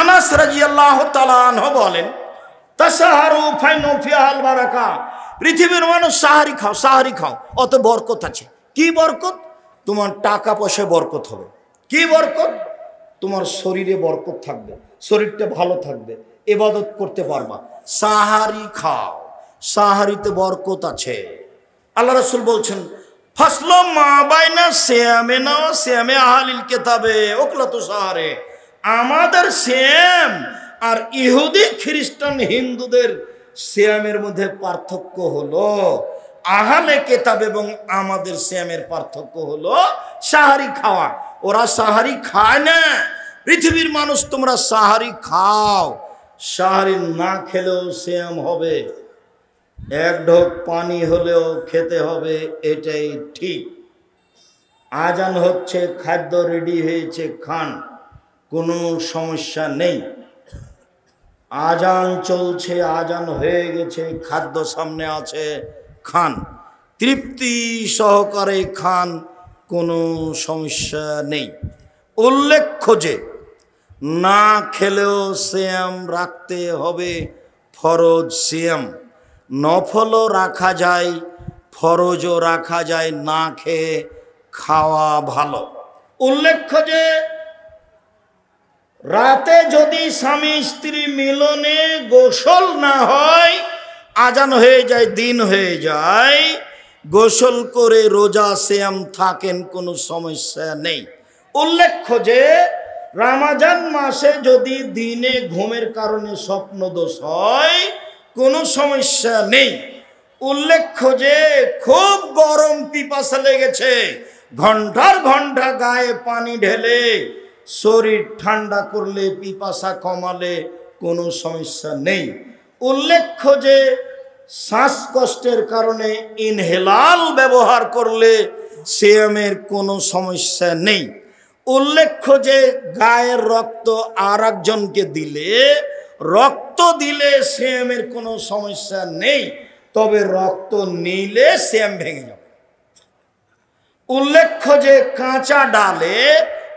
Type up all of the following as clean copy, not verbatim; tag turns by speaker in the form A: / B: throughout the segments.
A: আনাস রাদিয়াল্লাহু তাআলা আনহু বলেন, তাসাহারু ফাইনু ফিহাল বারাকা, পৃথিবীর মানুষ সাহারি খাও, সাহারি খাও, অত বরকত আছে। কি বরকত? তোমার টাকা পয়সায় বরকত হবে। কি বরকত? তোমার শরীরে বরকত থাকবে, শরীরটা ভালো থাকবে, ইবাদত করতে পারবা। সাহারি খাও, সাহারিতে বরকত আছে। আল্লাহ রাসূল বলছেন, ফাসলু মা বাইনা সিয়ামিনা ওয়া সিয়ামি আহলিল কিতাবে ওকলাতু সাহারে, আমাদের সিয়াম আর ইহুদি খ্রিস্টান হিন্দুদের সিয়ামের মধ্যে পার্থক্য হলো আহলে কিতাব এবং আমাদের সিয়ামের পার্থক্য হলো সাহারি খাওয়া। ওরা সাহারি খায় না। পৃথিবীর মানুষ তোমরা সাহারি খাও, সাহারি না খেলেও সিয়াম হবে, এক ঢোক পানি হলেও খেতে হবে, এটাই ঠিক। আজান হচ্ছে, খাদ্য রেডি হয়েছে, খান, কোনো সমস্যা নেই। আজান চলছে, আজান হয়ে গেছে, খাদ্য সামনে আছে, খান, তৃপ্তি সহকারে খান, কোনো সমস্যা নেই। উল্লেখ্য যে না খেলেও সিয়াম রাখতে হবে, ফরজ সিয়াম। নফলও রাখা যায়, ফরজও রাখা যায়, না খেয়ে খাওয়া ভালো। উল্লেখ্য যে রাতে যদি স্বামী স্ত্রী মিলনে গোসল না হয়, আজান হয়ে যায়, দিন হয়ে যায়, গোসল করে রোজা সিয়াম থাকেন, কোনো সমস্যা নেই। উল্লেখ্য যে রমজান মাসে যদি দিনে ঘুমের কারণে স্বপ্নদোষ হয়, কোনো সমস্যা নেই। উল্লেখ্য যে খুব গরম, পিপাসা লেগেছে, ঘন্টার ঘন্টা গায়ে পানি ঢেলে শরীর ঠান্ডা করলে, পিপাসা কমালে কোনো সমস্যা নেই। উল্লেখ্য যে শ্বাসকষ্টের কারণে ইনহেলাল ব্যবহার করলে সিয়ামের কোনো সমস্যা নেই। উল্লেখ্য যে গায়ের রক্ত আর একজনকে দিলে, রক্ত দিলে সিয়ামের কোনো সমস্যা নেই, তবে রক্ত নিলে সিয়াম ভেঙে যাবে। উল্লেখ্য যে কাঁচা ডালে,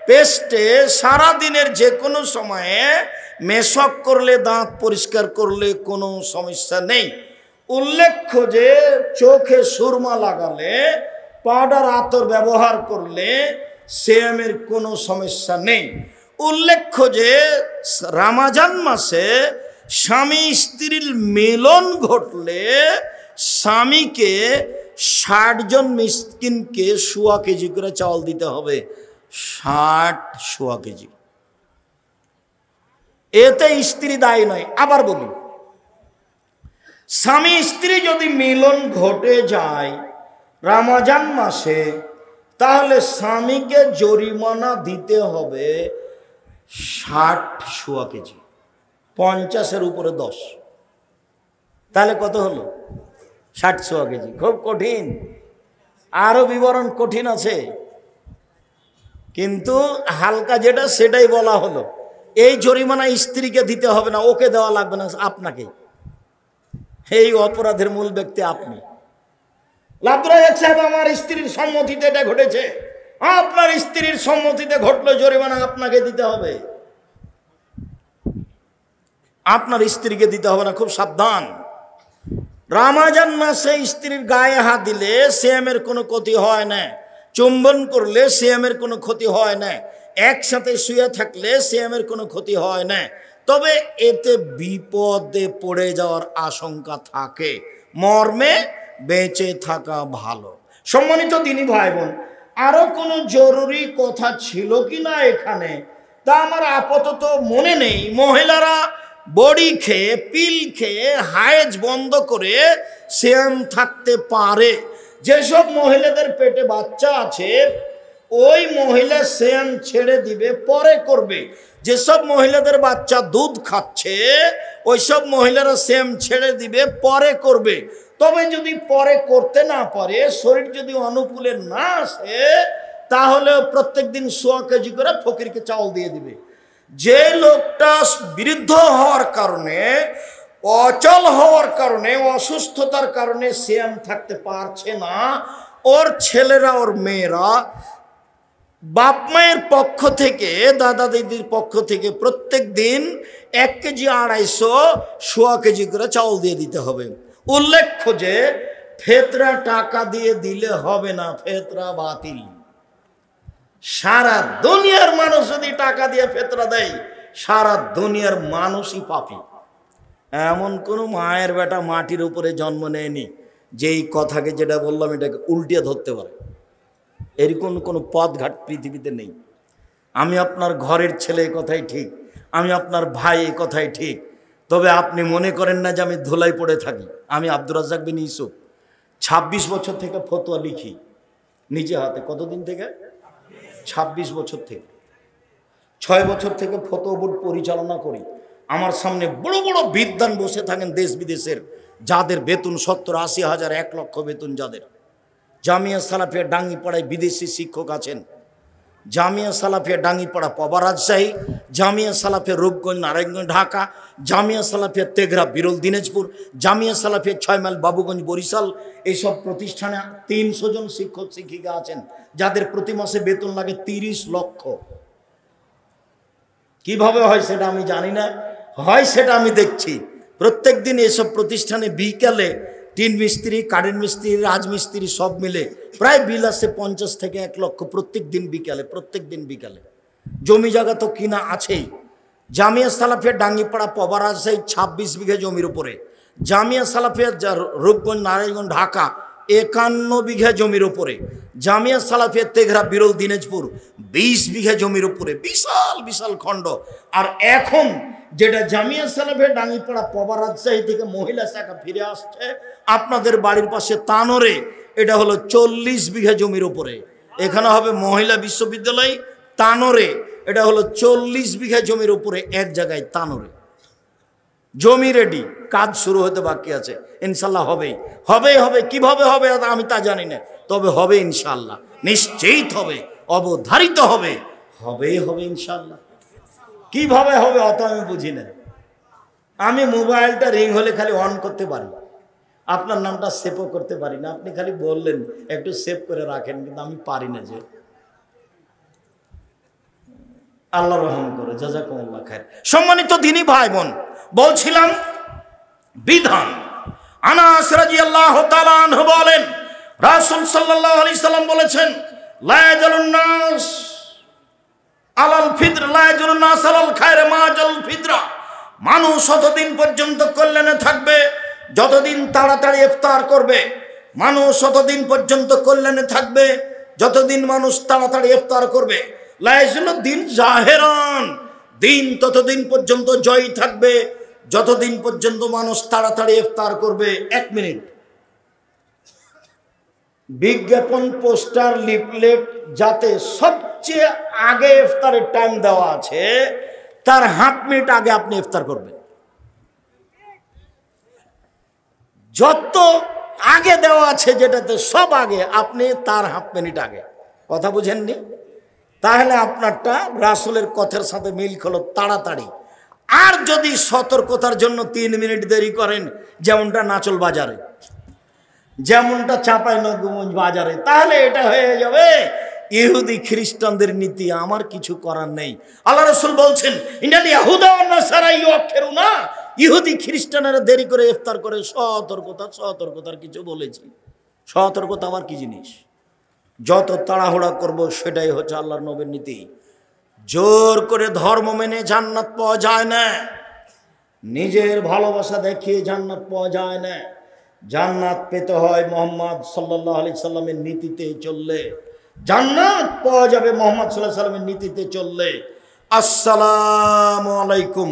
A: পেস্টে সারাদিনের যে কোনো সময়ে মেশক করলে, দাঁত পরিষ্কার করলে কোনো সমস্যা নেই। উল্লেখ্য যে চোখে সুরমা লাগালে, পাউডার আতর ব্যবহার করলে সিয়ামের কোনো সমস্যা নেই। উল্লেখ্য যে রমজান মাসে স্বামী স্ত্রীর মিলন ঘটলে স্বামীকে 60 জন মিসকিনকে 1.25 কেজি করে চাউল দিতে হবে, 60 কেজি। এতে স্ত্রী দায়ী নয়। আবার বলি, স্বামী স্ত্রী যদি মিলন ঘটে যায় রমজান মাসে, তাহলে স্বামীকে জরিমানা দিতে হবে 60 কেজি, 50-এর উপরে 10, তাহলে কত হলো? 60 কেজি। খুব কঠিন, আরো বিবরণ কঠিন আছে, কিন্তু হালকা যেটা সেটাই বলা হলো। এই জরিমানা স্ত্রীকে দিতে হবে না, ওকে দেওয়া লাগবে না, আপনাকে। এই অপরাধের মূল ব্যক্তি আপনি। লাবদুরাজাক সাহেব, আমার স্ত্রীর সম্মতিতে এটা ঘটেছে, আপনার স্ত্রীর সম্মতিতে ঘটলে জরিমানা আপনাকে দিতে হবে, আপনার স্ত্রীকে দিতে হবে না। খুব সাবধান। রমজান মাসে স্ত্রীর গায়ে হাত দিলে সিয়ামের কোনো ক্ষতি হয় না, চুম্বন করলে সিয়ামের কোনো ক্ষতি হয় না, একসাথে শুয়ে থাকলে সিয়ামের কোনো ক্ষতি হয় না, তবে এতে বিপদে পড়ে যাওয়ার আশঙ্কা থাকে, মর্মে বেঁচে থাকা ভালো। সম্মানিত দিনী ভাই বোন, আরো কোনো জরুরি কথা ছিল কি না এখানে, তা আমার আপাতত মনে নেই। মহিলারা বড়ি খেয়ে, পিল খেয়ে হায়েজ বন্ধ করে সিয়াম থাকতে পারে। যেসব মহিলাদের পেটে বাচ্চা আছে, ওই মহিলা সিয়াম ছেড়ে দিবে, পরে করবে। যেসব মহিলাদের বাচ্চা দুধ খাচ্ছে, ওইসব মহিলারা সিয়াম ছেড়ে দিবে, পরে করবে। তবে যদি পরে করতে না পারে, শরীর যদি অনুকূলে না আসে, তাহলে প্রত্যেক দিন 100 কেজি করে ফকিরকে চাউল দিয়ে দিবে। যে লোকটা বৃদ্ধ হওয়ার কারণে, অচল হওয়ার কারণে, অসুস্থতার কারণে সিয়াম থাকতে পারছে না, ওর ছেলেরা, ওর মেয়েরা বাপ মায়ের পক্ষ থেকে, দাদা দিদির পক্ষ থেকে প্রত্যেক দিন 1 কেজি 250 সোয়া কেজি করে চাউল দিয়ে দিতে হবে। উল্লেখ্য যে ফেতরা টাকা দিয়ে দিলে হবে না, ফেতরা বাতিল। সারা দুনিয়ার মানুষ যদি টাকা দিয়ে ফেতরা দেয়, সারা দুনিয়ার মানুষই পাপী। এমন কোনো মায়ের বেটা মাটির উপরে জন্ম নেয়নি যে এই কথাকে, যেটা বললাম, এটাকে উল্টিয়ে ধরতে পারে। এরকম কোনো পথঘাট পৃথিবীতে নেই। আমি আপনার ঘরের ছেলে, এই কথাই ঠিক, আমি আপনার ভাই, এই কথাই ঠিক। তবে আপনি মনে করেন না যে আমি ধুলাই পড়ে থাকি। আমি আব্দুর রাজ্জাক বিন ইউসুফ 26 বছর থেকে ফতোয়া লিখি নিজে হাতে। কতদিন থেকে? 26 বছর থেকে। 6 বছর থেকে ফতোয়া বোর্ড পরিচালনা করি। আমার সামনে বড় বড় বিদ্বান বসে থাকেন দেশ বিদেশের, যাদের বেতন 70-80 হাজার, 1 লক্ষ বেতন যাদের। জামিয়া সালাফিয়া ডাঙ্গিপাড়ায় বিদেশি শিক্ষক আছেন। জামিয়া সালাফিয়া ডাঙ্গিপাড়া পবা রাজশাহী, জামিয়া সালাফিয়া রূপগঞ্জ নারায়ণগঞ্জ ঢাকা, জামিয়া সালাফিয়া তেঘরা বিরল দিনাজপুর, জামিয়া সালাফিয়া 6 মাইল বাবুগঞ্জ বরিশাল। এইসব প্রতিষ্ঠানে 300 জন শিক্ষক শিক্ষিকা আছেন, যাদের প্রতি মাসে বেতন লাগে 30 লক্ষ। কিভাবে হয় সেটা আমি জানি না, হয় সেটা আমি দেখছি। প্রত্যেক দিন এসব প্রতিষ্ঠানে বিকালে টিন মিস্ত্রি, কারেন্ট মিস্ত্রি, রাজমিস্ত্রি সব মিলে প্রায় বিল আছে 50 থেকে 1 লক্ষ প্রত্যেক দিন বিকালে। জমি জায়গা তো কিনা আছেই। জামিয়া সালাফিয়া ডাঙ্গিপাড়া পবা রাজশাহী 26 বিঘা জমির উপরে, জামিয়া সালাফিয়া রূপগঞ্জ নারায়ণগঞ্জ ঢাকা 51 বিঘা জমির উপরে, জামিয়া সালাফিয়া তেঘরা বিরল দিনাজপুর 20 বিঘা জমির উপরে, বিশাল বিশাল খণ্ড। আর এখন যেটা জামিয়া সালাফিয়া ডাঙ্গিপাড়া পবা রাজশাহী থেকে মহিলা শাখা ফিরে আসছে আপনাদের বাড়ির পাশে তানোরে, এটা হলো 40 বিঘা জমির উপরে। এখানে হবে মহিলা বিশ্ববিদ্যালয় তানোরে, এটা হলো 40 বিঘা জমির উপরে, এক জায়গায় তানোরে। জমি রেডি, কাজ শুরু হতে বাকি আছে। ইনশাল্লাহ হবে। কিভাবে হবে আমি তা জানি না, তবে হবে ইনশাল্লাহ, নিশ্চিত হবে, অবধারিত হবে ইনশাল্লাহ। কিভাবে হবে অত আমি বুঝি না। আমি মোবাইলটা রিং হলে খালি অন করতে পারি, আপনার নামটা সেভও করতে পারি না। আপনি খালি বললেন একটু সেভ করে রাখেন, কিন্তু আমি পারি না। যে আল্লাহ রহম করে, জাযাকুমুল্লাহ খায়র। সম্মানিত দ্বীনী ভাই বোন, বলছিলাম বিধান। আনাস রাদিয়াল্লাহু তাআলা আনহু বলেন, রাসূল সাল্লাল্লাহু আলাইহি সাল্লাম বলেছেন, লা ইয়াজালুন নাস আলাল ফিতর, লা ইয়াজালুন নাস আলাল খায়র মা জাল ফিতরা। মানুষ ততদিন পর্যন্ত কল্যাণে থাকবে যতদিন তাড়াতাড়ি ইফতার করবে। মানুষ ততদিন পর্যন্ত কল্যাণে থাকবে যতদিন মানুষ তাড়াতাড়ি ইফতার করবে। লা ইয়াজালুদ দিন জাহেরান, দিন ততদিন পর্যন্ত জয়ী থাকবে যতদিন পর্যন্ত মানুষ তাড়াতাড়ি ইফতার করবে। 1 মিনিট, বিজ্ঞাপন, পোস্টার, লিফলেট যাতে সবচেয়ে আগে ইফতারের টাইম দেওয়া আছে, তার 1/2 মিনিট আগে আপনি ইফতার করবেন। যত আগে দেওয়া আছে যেটাতে সব আগে, আপনি তার 1/2 মিনিট আগে। কথা বুঝেননি? তাহলে আপনারটা রাসূলের কথার সাথে মিল হলো, তাড়াতাড়ি। আর যদি সতর্কতার জন্য 3 মিনিট দেরি করেন, যেমনটা নাচল বাজারে, যেমনটা চাঁপাইনবাবগঞ্জ বাজারে, তাহলে এটা হয়ে যাবে ইহুদি খ্রিস্টানদের নীতি। আমার কিছু করার নেই। আল্লাহ রাসূল বলছেন, ইন্নাল ইয়াহুদা ওয়ান নাসারা ইউআখিরুনা, ইহুদি খ্রিস্টানেরা দেরি করে ইফতার করে। সতর্কতার কিছু বলেছি। সতর্কতা আবার কি জিনিস? যত তাড়াহুড়া করব সেটাই হচ্ছে আল্লাহর নবীর নীতি। জোর করে ধর্ম মেনে জান্নাত পাওয়া যায় না, নিজের ভালোবাসা দেখিয়ে জান্নাত পাওয়া যায় না। জান্নাত পেতে হয় মুহাম্মদ সাল্লাল্লাহু আলাইহি সাল্লামের নীতিতে চললে। জান্নাত পাওয়া যাবে মুহাম্মদ সাল্লাল্লাহু আলাইহি সাল্লামের নীতিতে চললে। আসসালামু আলাইকুম।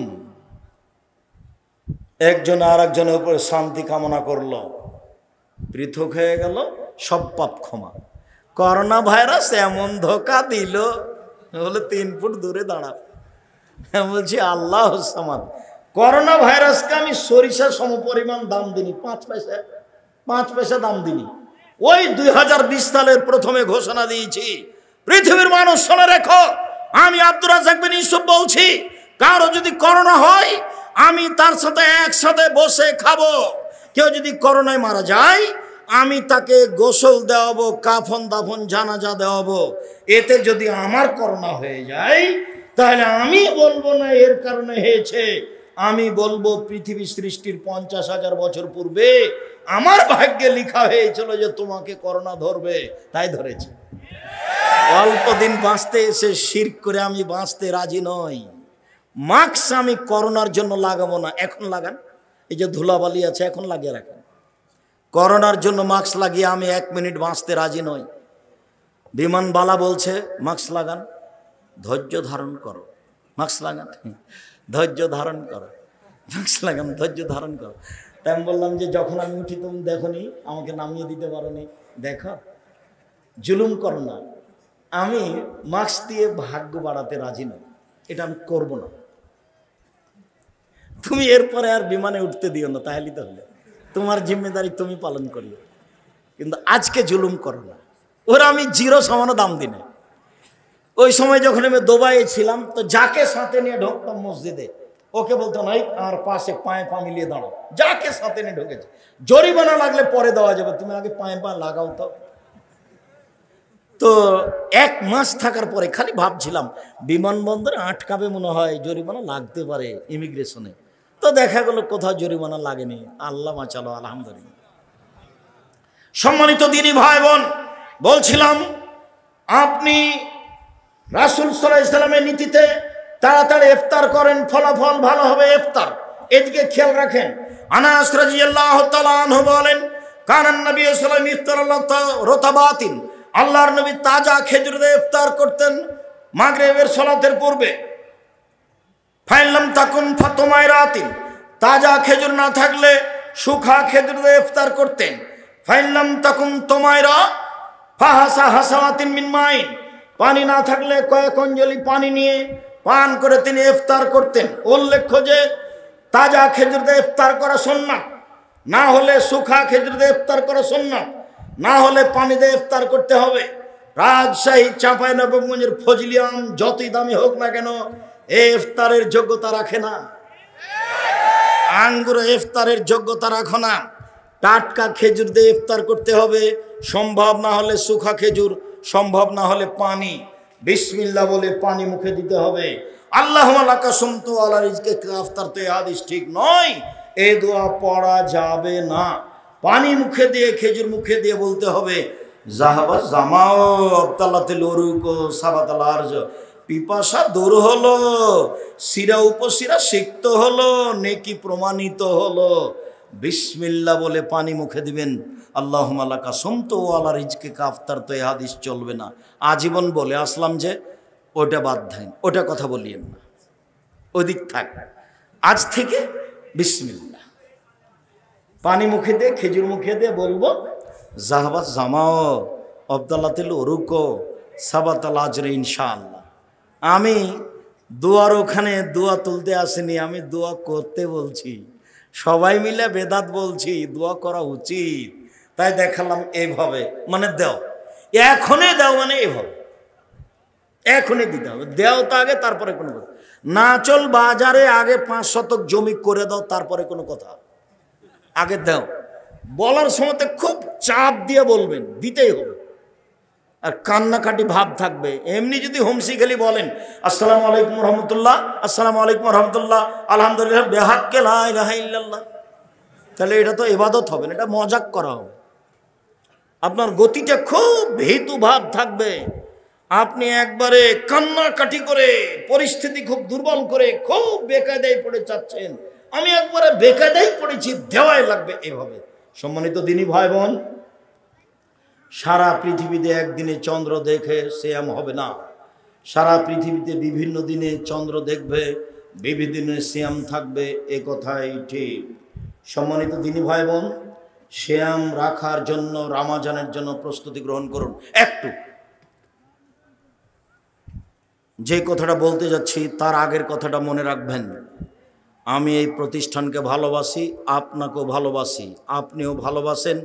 A: একজন আর একজনের উপরে শান্তি কামনা করলো, পৃথক হয়ে গেল, সব পাপ ক্ষমা। করোনা ভাইরাস এমন ধোকা দিল, বলে 3 ফুট দূরে দাঁড়াও। বলছি আল্লাহ সামাদ, করোনা ভাইরাসকে আমি সরিষা সমপরিমাণ দাম দিনি, 5 পয়সা দাম দিনি। ওই 2020 সালের প্রথমে ঘোষণা দিয়েছি, পৃথিবীর মানুষ শুনে রেখো, আমি আব্দুর রাজ্জাক বিন ইউসুফ বলছি, কারো যদি করোনা হয় আমি তার সাথে একসাথে বসে খাবো। কেউ যদি করোনায় মারা যায় আমি তাকে গোসল দেওয়াবো, কাফন দাফন জানাজা দেওয়াবো। এতে যদি আমার করোনা হয়ে যায় তাহলে আমি বলবো না এর কারণে হয়েছে, আমি বলবো পৃথিবী সৃষ্টির 50,000 বছর পূর্বে আমার ভাগ্যে লেখা হয়েছিল যে তোমাকে করোনা ধরবে, তাই ধরেছে। অল্প দিন বাঁচতে এসে শিরক করে আমি বাঁচতে রাজি নই। মাস্ক আমি করোনার জন্য লাগাবো না, এখন লাগান। এই যে ধুলাবালি আছে এখন লাগিয়ে রাখেন। করোনার জন্য মাস্ক লাগিয়ে আমি 1 মিনিট বাঁচতে রাজি নই। বিমানবালা বলছে মাস্ক লাগান, ধৈর্য ধারণ করো, মাস্ক লাগান, ধৈর্য ধারণ করো, মাস্ক লাগান, ধৈর্য ধারণ করো। তাই আমি বললাম যে যখন আমি উঠি তুমি দেখো নি, আমাকে নামিয়ে দিতে পারো নি, দেখো জুলুম করো না। আমি মাস্ক দিয়ে ভাগ্য বাড়াতে রাজি নই, এটা আমি করব না। তুমি এরপরে আর বিমানে উঠতে দিও না, তাহলে তো হলে তোমার জিম্মেদারি তুমি পালন করিও, কিন্তু আজকে জুলুম করো না। ওরা আমি 0 সমানো দাম দিনে। ওই সময় যখন আমি দুবাইয়ে ছিলাম তো যাকে সাথে নিয়ে ঢুকতাম মসজিদে ওকে বলতো নাই আর পাশে পায়ে পা মিলিয়ে দাঁড়াও, যাকে সাথে নিয়ে ঢুকেছে। জরিমানা লাগলে পরে দেওয়া যাবে, তুমি আগে পায়ে পা লাগাও। তো 1 মাস থাকার পরে খালি ভাবছিলাম বিমানবন্দরে আটকাবে মনে হয়, জরিমানা লাগতে পারে ইমিগ্রেশনে। তো দেখা গেল কোথাও জরিমানা লাগেনি, আল্লাহ বাঁচালো, আলহামদুলিল্লাহ। সম্মানিত দিনী ভাই বোন, বলছিলাম আপনি রাসূল সাল্লাল্লাহু আলাইহি সাল্লামের নীতিতে তাড়াতাড়ি ইফতার করেন, ফলাফল ভালো হবে ইফতার। এদিকে খেয়াল রাখেন। আনাস রাদিয়াল্লাহু তাআলা আনহু বলেন, কানান নবী সাল্লাল্লাহু আলাইহি ওয়াসাল্লাম ইফতার রতাবাতিন, আল্লাহর নবী তাজা খেজুর দিয়ে ইফতার করতেন মাগরিবের সালাতের পূর্বে। ফাইলাম তাকুন ফাতমায়রাতিন, তাজা খেজুর না থাকলে শুখা খেজুর দিয়ে ইফতার করতেন। ফাইলাম তাকুন তোমায়রা ফাহাসা হাসাওয়াতিন মিন মাইন, পানি না থাকলে কয়েক অঞ্জলি পানি নিয়ে পান করে তিনি ইফতার করতেন। উল্লেখ্য যে তাজা খেজুর দিয়ে ইফতার করা সুন্নাত, না হলে শুখা খেজুর দিয়ে ইফতার করা সুন্নাত, না হলে পানি দিয়ে ইফতার করতে হবে। রাজশাহী চাঁপাইনবাবগঞ্জের ফজলি আম যতই দামি হোক না কেন এই ইফতারের যোগ্যতা রাখে না। আঙ্গুর ইফতারের যোগ্যতা রাখো না। টাটকা খেজুর দিয়ে ইফতার করতে হবে, সম্ভব না হলে শুখা খেজুর, সম্ভব না হলে পানি। বিসমিল্লাহ বলে পানি মুখে দিতে হবে। আল্লাহুম্মা লাকা সুমতু আলা রিজকে ইফতার, তো এই হাদিস ঠিক নয়, এই দোয়া পড়া যাবে না। পানি মুখে দিয়ে খেজুর মুখে দিয়ে বলতে হবে জাহাবা জামাও আবতালাতিল উরুক সাবাতাল আরজ, পিপাসা দূর হলো, শিরা উপশিরা সিক্ত হলো, নেকি প্রমাণিত হলো। বিসমিল্লাহ বলে পানি মুখে দিবেন। আল্লাহুম্মা লাকা সুমতু আলা রিজকে ইফতার, তো এই হাদিস চলবে না। আজীবন বলে আসলাম যে ওটা বাদ দেন, ওটা কথা বলিয়েন না, ওদিক থাক। আজ থেকে বিসমিল্লাহ পানি মুখে দিয়ে খেজুর মুখে দিয়ে বলবো জাহাবা জামাও আবদালাতিল উরুকো সাবাতাল আজরে ইনশাআল্লাহ। আমি দোয়ার ওখানে দোয়া তুলতে আসিনি, আমি দোয়া করতে বলছি। সবাই মিলে বেদাত বলছি, দোয়া করা উচিত, তাই দেখালাম এইভাবে। মানে দাও, এখনই দাও, মানে এইভাবে এখনই দিতে হবে। দেও তো আগে, তারপরে কোনো কথা না। চল বাজারে আগে 5 শতক জমি করে দাও, তারপরে কোনো কথা। আগে দাও। বলার সময় খুব চাপ দিয়ে বলবেন, দিতেই হবে। আর কান্নাকাটি ভাব থাকবে। এমনি যদি হোমসি খেলি বলেন আসসালামু আলাইকুম রহমতুল্লাহ, আসসালামু আলাইকুম রহমতুল্লাহ, আলহামদুলিল্লাহ, বেহাক্কে লা ইলাহা ইল্লাল্লাহ, তাহলে এটা তো ইবাদত হবে না, এটা মজাক করা হবে। আপনার গতিটা খুব ভীতু ভাব থাকবে। আপনি একবারে কান্নাকাটি করে পরিস্থিতি খুব দুর্বল করে খুব বেকায়দায় পড়ে যাচ্ছেন। আমি একবারে বেকায়দায় পড়েছি, দেওয়াই লাগবে, এভাবে। সম্মানিত দিনী ভাই বোন, সারা পৃথিবীতে একদিনে চন্দ্র দেখে সিয়াম হবে না। সারা পৃথিবীতে বিভিন্ন দিনে চন্দ্র দেখবে, বিভিন্ন দিনে সিয়াম থাকবে, এ কথাই ঠিক। সম্মানিত দিনী ভাই বোন, সিয়াম রাখার জন্য, রমজানের জন্য প্রস্তুতি গ্রহণ করুন। একটু যে কথাটা বলতে যাচ্ছি তার আগের কথাটা মনে রাখবেন। আমি এই প্রতিষ্ঠানকে ভালোবাসি, আপনাকেও ভালোবাসি, আপনিও ভালোবাসেন,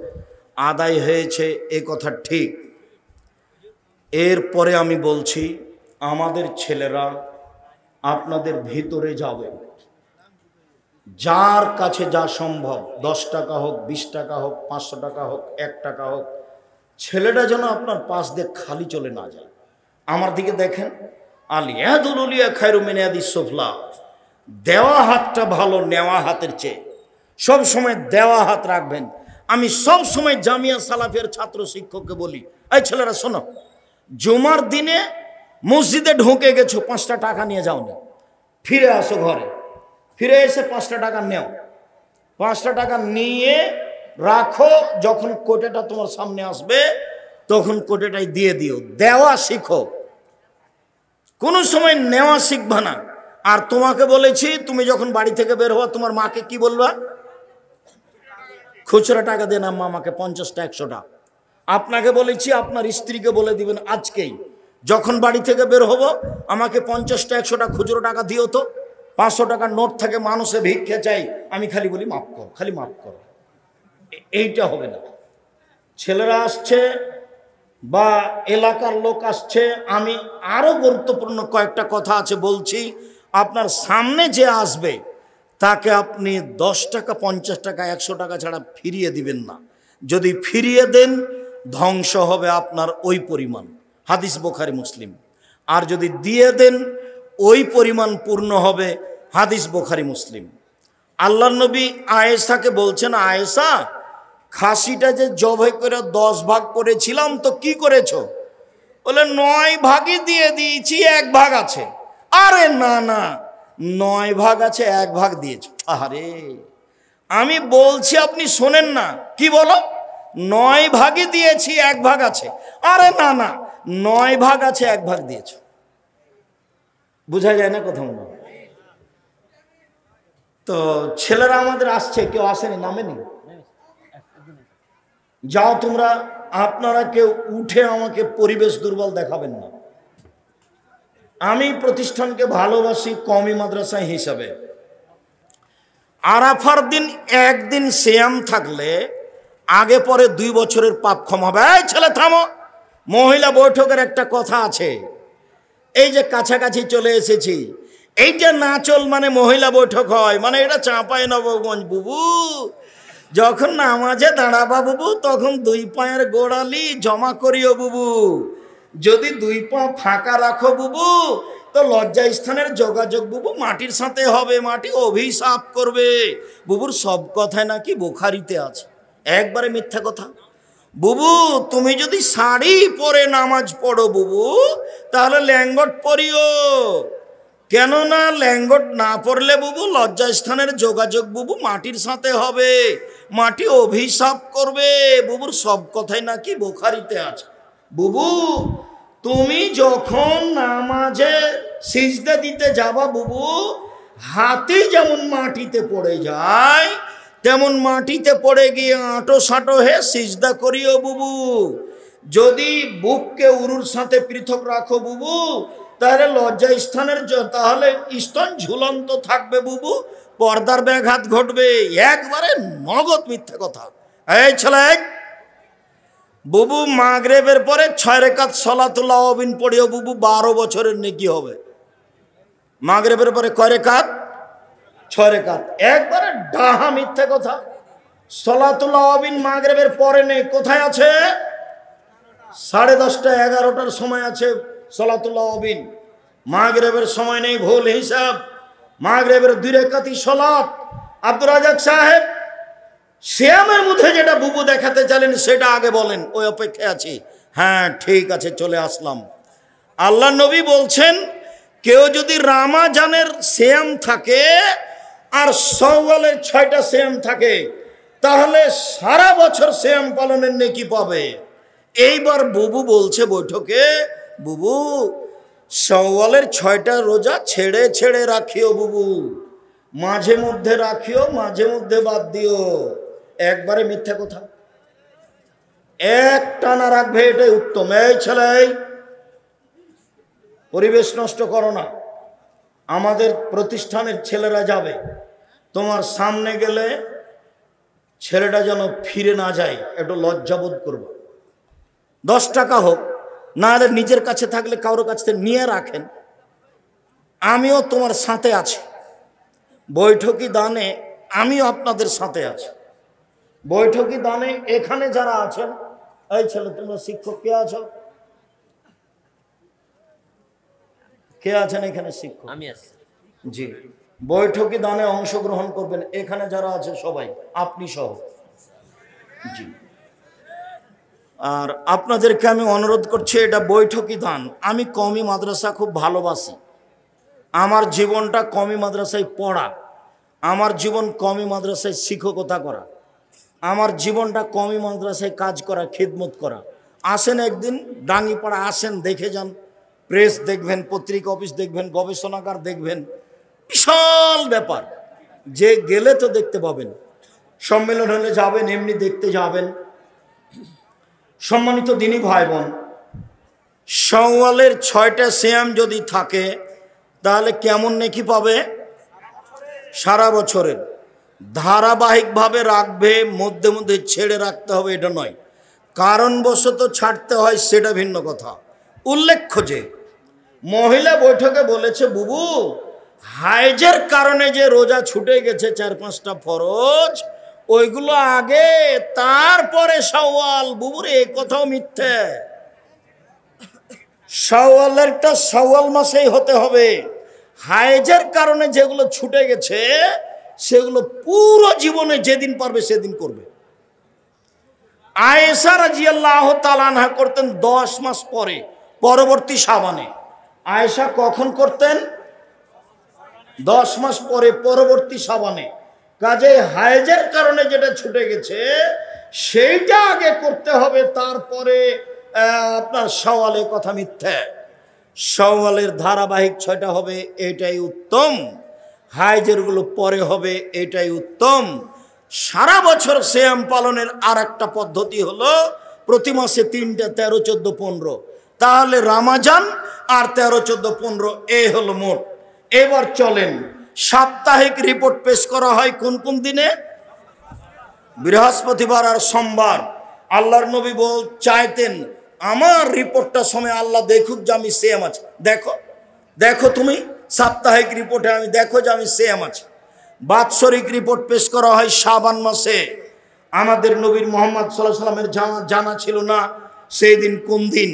A: আদায় হয়েছে এ কথা ঠিক। এরপরে আমি বলছি আমাদের ছেলেরা আপনাদের ভিতরে যাবে, যার কাছে যা সম্ভব, 10 টাকা হোক, 20 টাকা হোক, 500 টাকা হোক, 1 টাকা হোক, ছেলেটা যেন আপনার পাশ দিয়ে খালি চলে না যায়। আমার দিকে দেখেন, আলিয়াদুল উলিয়া খায়রু মিন ইয়াদিস সুফলা, দেওয়া হাতটা ভালো নেওয়া হাতের চেয়ে। সব সময় দেওয়া হাত রাখবেন। আমি সব সময় জামিয়া সালাফের ছাত্র শিক্ষককে বলি, এই ছেলেরা শোনো, জুমার দিনে মসজিদে ঢুকে গেছো, 5টা টাকা নিয়ে যাও না, ফিরে আসো ঘরে, ফিরে এসে 5টা টাকা নেও, 5টা টাকা নিয়ে রাখো, যখন কোটেটা তোমার সামনে আসবে তখন কোটেটাই দিয়ে দিও। দেওয়া শিখো, কোনো সময় নেওয়া শিখবা না। আর তোমাকে বলেছি, তুমি যখন বাড়ি থেকে বের হওয়া, তোমার মাকে কি বলবা? খুচরা টাকা দেন আম্মা আমাকে 50টা 100টা। আপনাকে বলেছি, আপনার স্ত্রীকে বলে দিবেন আজকেই, যখন বাড়ি থেকে বের হব আমাকে 50টা 100টা খুচরো টাকা দিও তো। 500 টাকার নোট থাকে, মানুষে ভিক্ষে চাই, আমি খালি বলি মাফ করো, খালি মাফ করো। এইটা হবে না। ছেলেরা আসছে বা এলাকার লোক আসছে, আমি আরো গুরুত্বপূর্ণ কয়েকটা কথা আছে বলছি। আপনার সামনে যে আসবে তাকে আপনি 10 টাকা, 50 টাকা, 100 টাকা ছাড়া ফিরিয়ে দিবেন না। যদি ফিরিয়ে দেন, ধ্বংস হবে আপনার ওই পরিমাণ। হাদিস বুখারী মুসলিম। আর যদি দিয়ে দেন, ওই পরিমাণ পূর্ণ হবে। হাদিস বুখারী মুসলিম। আল্লাহর নবী আয়েশাকে বলছেন, আয়েশা, খাসিটা যে জবাই করে 10 ভাগ করেছিলাম তো কি করেছো? বলে 9 ভাগই দিয়ে দিয়েছি, 1 ভাগ আছে। আরে না না, 9 ভাগ আছে, 1 ভাগ দিয়েছো। আরে আমি বলছি, আপনি শোনেন না, কি বলো? 9 ভাগই দিয়েছি, 1 ভাগ আছে। আরে না না, 9 ভাগ আছে, 1 ভাগ দিয়েছো। বোঝা যায় না কথা? মনে তো ছেলেরা আমাদের আসছে, কেউ আসেনি, নামেনি। যাও তোমরা, আপনারা কেউ উঠে আমাকে পরিবেশ দুর্বল দেখাবেন না। আমি প্রতিষ্ঠানকে ভালোবাসি কওমি মাদ্রাসা হিসাবে। আরাফার দিন একদিন সিয়াম থাকলে আগে পরে 2 বছরের পাপ ক্ষমা হবে। এই ছেলে থামো, মহিলা বৈঠকের একটা কথা আছে। এই যে কাছাকাছি চলে এসেছি, এইটা না চল মানে মহিলা বৈঠক হয়, মানে এটা চাঁপাইনবাবগঞ্জ বুবু। যখন নামাজে দাঁড়াবা বুবু, তখন 2 পায়ের গোড়ালি জমা করিও বুবু। যদি 2 পা ফাঁকা রাখো বুবু, তো লজ্জা স্থানের যোগাযোগ বুবু মাটির সাথে হবে, মাটি অভিশাপ করবে। বুবুর সব কথাই নাকি বুখারীতে আছে, একবারে মিথ্যা কথা। বুবু তুমি যদি শাড়ি পরে নামাজ পড়ো বুবু, তাহলে ল্যাঙ্গট পরিও। কেননা ল্যাঙ্গট না পড়লে বুবু লজ্জাস্থানের যোগাযোগ বুবু মাটির সাথে হবে, মাটি অভিশাপ করবে। বুবুর সব কথাই নাকি বুখারীতে আছে। বুবু তুমি যখন নামাজে সিজদা দিতে যাবা বুবু, হাতি যেমন মাটিতে পড়ে যায়, তেমন মাটিতে পড়ে গিয়ে আঁটো সাঁটো হে সিজদা করিও বুবু। যদি বুককে উরুর সাথে পৃথক রাখো বুবু, তাহলে লজ্জা স্থানের তাহলে স্তন ঝুলন্ত থাকবে বুবু, পর্দার ব্যাঘাত ঘটবে। একবারে নগদ মিথ্যা কথা। এই ছেলে বুবু, মাগরিবের পরে 6 রাকাত সালাতুল আওয়াবিন পড়িও বুবু, 12 বছরের নেকি হবে। মাগরিবের পরে কয় রাকাত? 6 রাকাত। একবারে ডাহা মিথ্যা কথা। সালাতুল আওয়াবিন মাগরিবের পরে নেই, কোথায় আছে? 10:30 11টার সময় আছে সালাতুল আওয়াবিন। মাগরিবের সময় নেই, ভুল হিসাব। মাগরিবের 2 রাকাতই সালাত। আব্দুর রাজাক সাহেব, সিয়ামের মধ্যে যেটা বুবু দেখাতে চাইলেন সেটা আগে বলেন, ওই অপেক্ষায় আছি। হ্যাঁ ঠিক আছে, চলে আসলাম। আল্লাহ নবী বলছেন, কেউ যদি রামাজানের সিয়াম থাকে আর শাওয়ালের 6টা সিয়াম থাকে, তাহলে সারা বছর সিয়াম পালনের নেকি পাবে। এইবার বুবু বলছে বৈঠকে, বুবু শাওয়ালের 6টা রোজা ছেড়ে ছেড়ে রাখিও বুবু, মাঝে মধ্যে রাখিও, মাঝে মধ্যে বাদ দিও। একবারে মিথ্যা কথা। এক টানা রাখবে, এটাই উত্তম। এই ছেলে, পরিবেশ নষ্ট করো না। আমাদের প্রতিষ্ঠানের ছেলেরা যাবে, তোমার সামনে গেলে ছেলেটা যেন ফিরে না যায়, একটু লজ্জাবোধ করবো। 10 টাকা হোক, না হলে নিজের কাছে থাকলে কারোর কাছ থেকে নিয়ে রাখেন। আমিও তোমার সাথে আছি, বৈঠকি দানে আমিও আপনাদের সাথে আছি। বৈঠকি দানে এখানে যারা আছেন, এই ছেলে তোমরা শিক্ষক কে আছো? কে আছেন এখানে শিক্ষক?
B: আমি আছি।
A: জি, বৈঠকি দানে অংশগ্রহণ করবেন এখানে যারা আছে সবাই, আপনি সহ। জি, আর আপনাদেরকে আমি অনুরোধ করছি, এটা বৈঠকি দান। আমি কওমি মাদ্রাসা খুব ভালোবাসি। আমার জীবনটা কওমি মাদ্রাসায় পড়া, আমার জীবন কওমি মাদ্রাসায় শিক্ষকতা করা, আমার জীবনটা কওমি মাদ্রাসায় কাজ করা, খিদমত করা। আসেন একদিন ডাঙ্গিপাড়া, আসেন দেখে যান। প্রেস দেখবেন, পত্রিকা অফিস দেখবেন, গবেষণাগার দেখবেন, বিশাল ব্যাপার। যে গেলে তো দেখতে পাবেন, সম্মেলন হলে যাবেন, এমনি দেখতে যাবেন। সম্মানিত দিনী ভাই বোন, শাওয়ালের 6টা সিয়াম যদি থাকে তাহলে কেমন নেকি পাবে? সারা বছরের। ধারাবাহিকভাবে রাখবে, মধ্যে মধ্যে ছেড়ে রাখতে হবে এটা নয়, কারণবশত ছাড়তে হয় সেটা ভিন্ন কথা। উল্লেখ্য যে মহিলা বৈঠকে বলেছে, বুবু হাইজের কারণে যে রোজা ছুটে গেছে 4-5টা ফরজ, ওইগুলো আগে, তারপরে শাওয়াল। বুবুর এই কথাও মিথ্যে। শাওয়ালেরটা শাওয়াল মাসেই হতে হবে। হাইজের কারণে যেগুলো ছুটে গেছে সেগুলো পুরো জীবনে যেদিন পারবে সেদিন করবে। আয়েশা রাদিয়াল্লাহু তাআলা আনহা করতেন 10 মাস পরে, পরবর্তী শাবানে। আয়েশা কখন করতেন? 10 মাস পরে, পরবর্তী শাবানে। কাজে হাইজের কারণে যেটা ছুটে গেছে সেইটা আগে করতে হবে, তারপরে আপনার শাওয়ালের কথা মিথ্যা। শাওয়ালের ধারাবাহিক 6টা হবে, এটাই উত্তম। হাইজেরগুলো পরে হবে, এটাই উত্তম। সারা বছর সিয়াম পালনের আর একটা পদ্ধতি হলো প্রতি মাসে 3টা, 13, 14, 15। তাহলে রমজান আর 13, 14, 15 এই হলো মোট। এবার চলেন, সাপ্তাহিক রিপোর্ট পেশ করা হয় কোন কোন দিনে? বৃহস্পতিবার আর সোমবার। আল্লাহর নবী চাইতেন আমার রিপোর্টটা সময় আল্লাহ দেখুক যে আমি সিয়াম আছি। দেখো দেখো তুমি সাপ্তাহিক রিপোর্টে আমি দেখো যে আমি সিয়াম আছি। বাৎসরিক রিপোর্ট পেশ করা হয় শাবান মাসে। আমাদের নবীর মুহাম্মদ সাল্লাল্লাহু আলাইহি ওয়াসাল্লামের জানা ছিল না সেই দিন কোন দিন,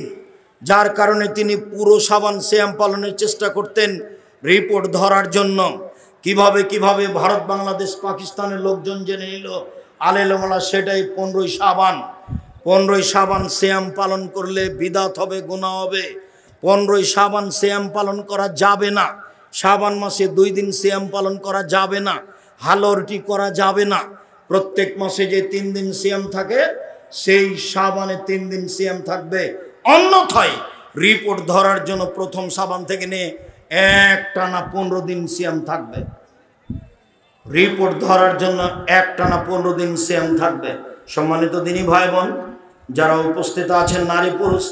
A: যার কারণে তিনি পুরো শাবান সিয়াম পালনের চেষ্টা করতেন রিপোর্ট ধরার জন্য। কিভাবে কিভাবে ভারত, বাংলাদেশ, পাকিস্তানের লোকজন জেনে নিল, আলেমওয়ালা সেটাই 15ই শাবান। 15ই শাবান সিয়াম পালন করলে বিদাত হবে, গুনাহ হবে। 15ই শাবান সিয়াম পালন করা যাবে না। শাবান মাসে 2 দিন সিয়াম পালন করা যাবে না, হালরটি করা যাবে না। প্রত্যেক মাসে যে 3 দিন সিয়াম থাকে সেই শাবানে 3 দিন সিয়াম থাকবে। অন্যথায় রিপোর্ট ধরার জন্য প্রথম শাবান থেকে নিয়ে একটানা 15 দিন সিয়াম থাকবে। রিপোর্ট ধরার জন্য একটানা 15 দিন সিয়াম থাকবে। সম্মানিত দিনী ভাই বোন যারা উপস্থিত আছেন, নারী পুরুষ,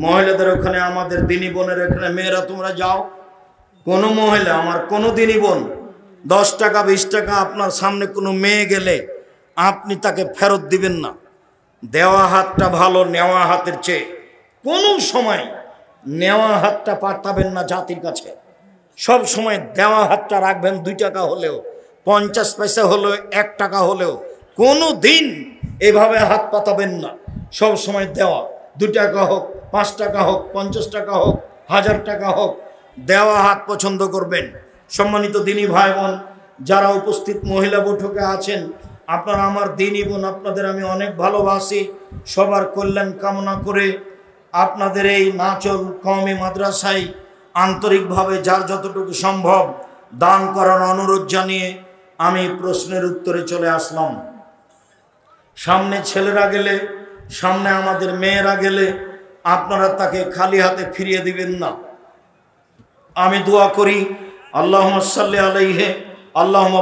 A: মহিলাদের ওখানে, আমাদের দিনী বোনের এখানে, মেয়েরা তোমরা যাও। কোনো মহিলা, আমার কোনো দিনী বোন 10 টাকা 20 টাকা আপনার সামনে কোনো মেয়ে গেলে আপনি তাকে ফেরত দিবেন না। দেওয়া হাতটা ভালো নেওয়া হাতের চেয়ে। কোনো সময় নেওয়া হাতটা পাঠাবেন না জাতির কাছে। সব সময় দেওয়া হাতটা রাখবেন। 2 টাকা হলেও, 50 পয়সা হলেও, 1 টাকা হলেও কোনো দিন এভাবে হাত পাতাবেন না। সব সময় দেওয়া, 2 টাকা হোক, 5 টাকা হোক, 50 টাকা হোক, 1000 টাকা হোক, দেওয়া হাত পছন্দ করবেন। সম্মানিত দিনী ভাই বোন যারা উপস্থিত মহিলা বৈঠকে আছেন, আপনারা আমার দিনী বোন, আপনাদের আমি অনেক ভালোবাসি। সবার কল্যাণ কামনা করে আপনাদের এই নাচল কওমি মাদ্রাসায় আন্তরিকভাবে যার যতটুকু সম্ভব দান করার অনুরোধ জানিয়ে আমি প্রশ্নের উত্তরে চলে আসলাম। সামনে ছেলেরা গেলে, সামনে আমাদের মেয়েরা গেলে আপনারা তাকে খালি হাতে ফিরিয়ে দিবেন না। আমি দোয়া করি, আল্লাহুম্মা সাল্লি আলাইহি, আল্লাহুম্মা